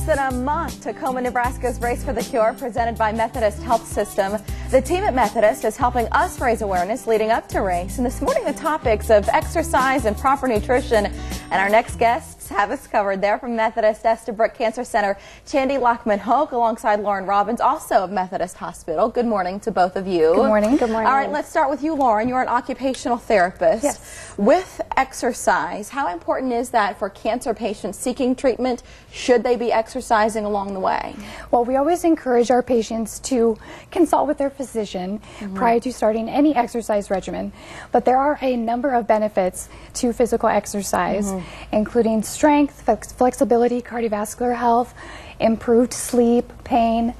than a month, Tacoma, Nebraska's Race for the Cure, presented by Methodist Health System. The team at Methodist is helping us raise awareness leading up to race. And this morning, the topics of exercise and proper nutrition. And our next guests have us covered. They're from Methodist Estabrook Cancer Center, Chandy Lockman-Hoke, alongside Lauren Robbins, also of Methodist Hospital. Good morning to both of you. Good morning. Good morning. All right, let's start with you, Lauren. You're an occupational therapist. Yes. With exercise, how important is that for cancer patients seeking treatment? Should they be exercising along the way? Well, we always encourage our patients to consult with their physician prior to starting any exercise regimen. But there are a number of benefits to physical exercise, including strength, flexibility, cardiovascular health, improved sleep, pain,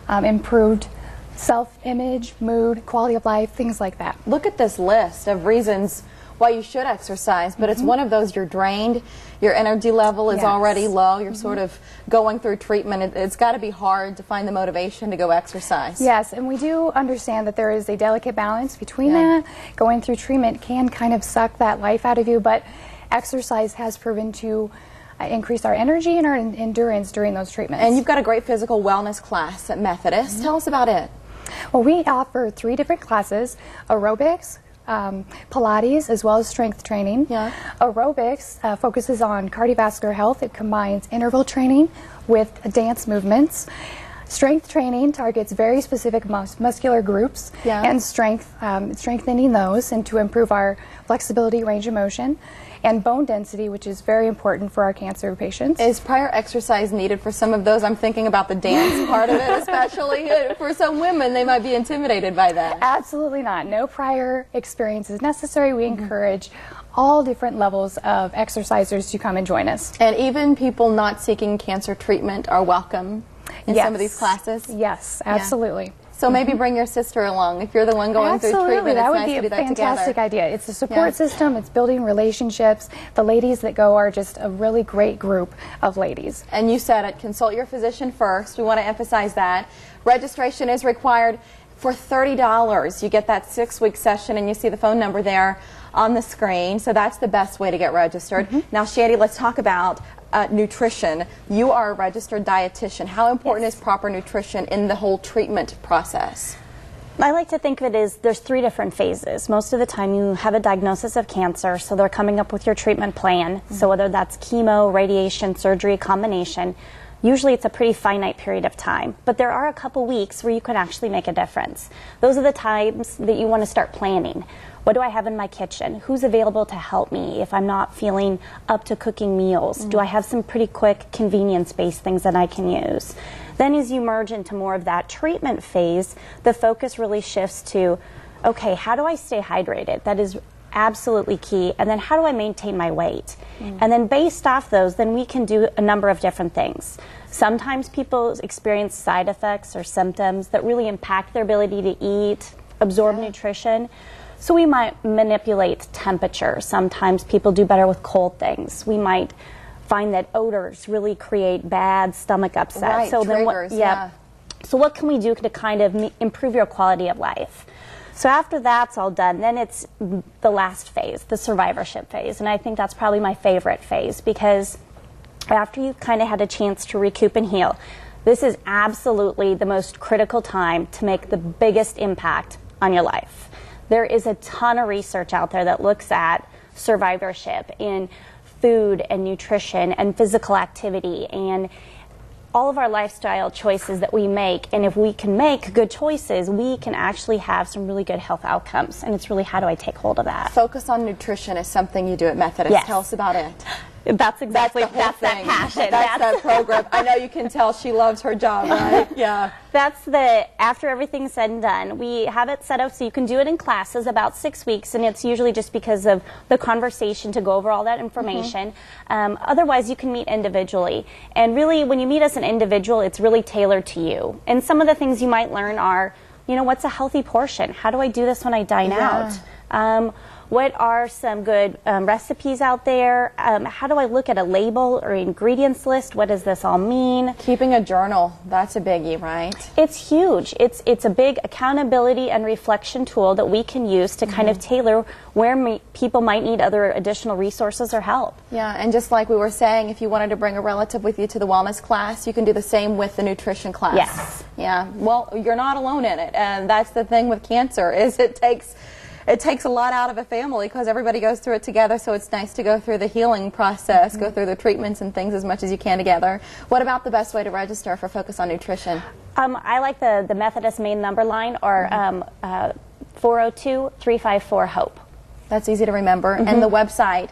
improved self-image, mood, quality of life, things like that. Look at this list of reasons why you should exercise, but it's one of those: you're drained, your energy level is already low, you're sort of going through treatment. It's got to be hard to find the motivation to go exercise. Yes, and we do understand that there is a delicate balance between that. Going through treatment can kind of suck that life out of you, but exercise has proven to increase our energy and our endurance during those treatments. And you've got a great physical wellness class at Methodist. Tell us about it. Well, we offer 3 different classes: aerobics, Pilates, as well as strength training. Aerobics focuses on cardiovascular health. It combines interval training with dance movements. Strength training targets very specific muscular groups and strengthening those, and to improve our flexibility, range of motion, and bone density, which is very important for our cancer patients. Is prior exercise needed for some of those? I'm thinking about the dance part of it, especially for some women. They might be intimidated by that. Absolutely not. No prior experience is necessary. We encourage all different levels of exercisers to come and join us. And even people not seeking cancer treatment are welcome in some of these classes? Yes, absolutely. So maybe bring your sister along if you're the one going through treatment. That it's would nice be to do a that fantastic together. idea. It's a support system. It's building relationships. The ladies that go are just a really great group of ladies. And you said it, consult your physician first. We want to emphasize that. Registration is required for $30. You get that 6-week session, and you see the phone number there on the screen. So that's the best way to get registered. Now, Chandy, let's talk about nutrition. You are a registered dietitian. How important is proper nutrition in the whole treatment process? I like to think of it as there's 3 different phases. Most of the time you have a diagnosis of cancer, so they're coming up with your treatment plan. So whether that's chemo, radiation, surgery, combination, usually it's a pretty finite period of time. But there are a couple weeks where you can actually make a difference. Those are the times that you want to start planning. What do I have in my kitchen? Who's available to help me if I'm not feeling up to cooking meals? Do I have some pretty quick convenience-based things that I can use? Then as you merge into more of that treatment phase, the focus really shifts to, okay, how do I stay hydrated? That is absolutely key. And then how do I maintain my weight? And then based off those, then we can do a number of different things. Sometimes people experience side effects or symptoms that really impact their ability to eat, absorb nutrition. So we might manipulate temperature. Sometimes people do better with cold things. We might find that odors really create bad stomach upset. Right, so triggers, So what can we do to kind of improve your quality of life? So after that's all done, then it's the last phase, the survivorship phase. And I think that's probably my favorite phase, because after you've kind of had a chance to recoup and heal, this is absolutely the most critical time to make the biggest impact on your life. There is a ton of research out there that looks at survivorship in food and nutrition and physical activity and all of our lifestyle choices that we make. And if we can make good choices, we can actually have some really good health outcomes. And it's really, how do I take hold of that? Focus on nutrition is something you do at Methodist. Yes. Tell us about it. That's exactly, that's that passion. That's that program. I know you can tell she loves her job, right? Yeah. That's after everything's said and done, we have it set up so you can do it in classes, about 6 weeks, and it's usually just because of the conversation to go over all that information. Otherwise, you can meet individually. And really, when you meet as an individual, it's really tailored to you. And some of the things you might learn are, you know, what's a healthy portion? How do I do this when I dine out? What are some good recipes out there? How do I look at a label or ingredients list? What does this all mean? Keeping a journal, that's a biggie, right? It's huge. It's a big accountability and reflection tool that we can use to kind of tailor where people might need other additional resources or help. Yeah, and just like we were saying, if you wanted to bring a relative with you to the wellness class, you can do the same with the nutrition class. Yes. Yeah, well, you're not alone in it, and that's the thing with cancer, is it takes a lot out of a family because everybody goes through it together, so it's nice to go through the healing process, go through the treatments and things as much as you can together. What about the best way to register for Focus on Nutrition? I like the Methodist main number line, or 402-354-HOPE. That's easy to remember. And the website,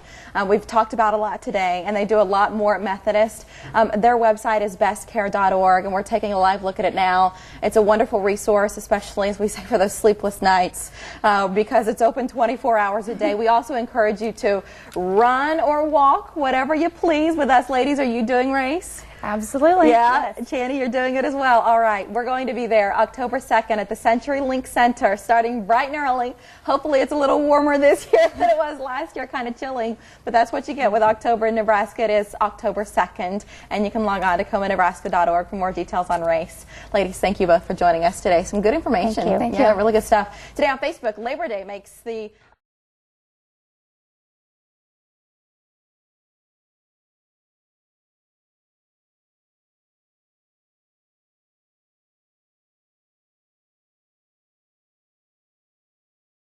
we've talked about a lot today, and they do a lot more at Methodist. Their website is bestcare.org, and we're taking a live look at it now. It's a wonderful resource, especially, as we say, for those sleepless nights, because it's open 24 hours a day. We also encourage you to run or walk, whatever you please. With us ladies, are you doing race? Absolutely. Yeah, yes. Channy, you're doing it as well. All right, we're going to be there October 2nd at the CenturyLink Center, starting bright and early. Hopefully it's a little warmer this year than it was last year, kind of chilling, but that's what you get with October in Nebraska. It is October 2nd, and you can log on to comanebraska.org for more details on race. Ladies, thank you both for joining us today. Some good information. Thank you. Yeah, really good stuff. Today on Facebook, Labor Day makes the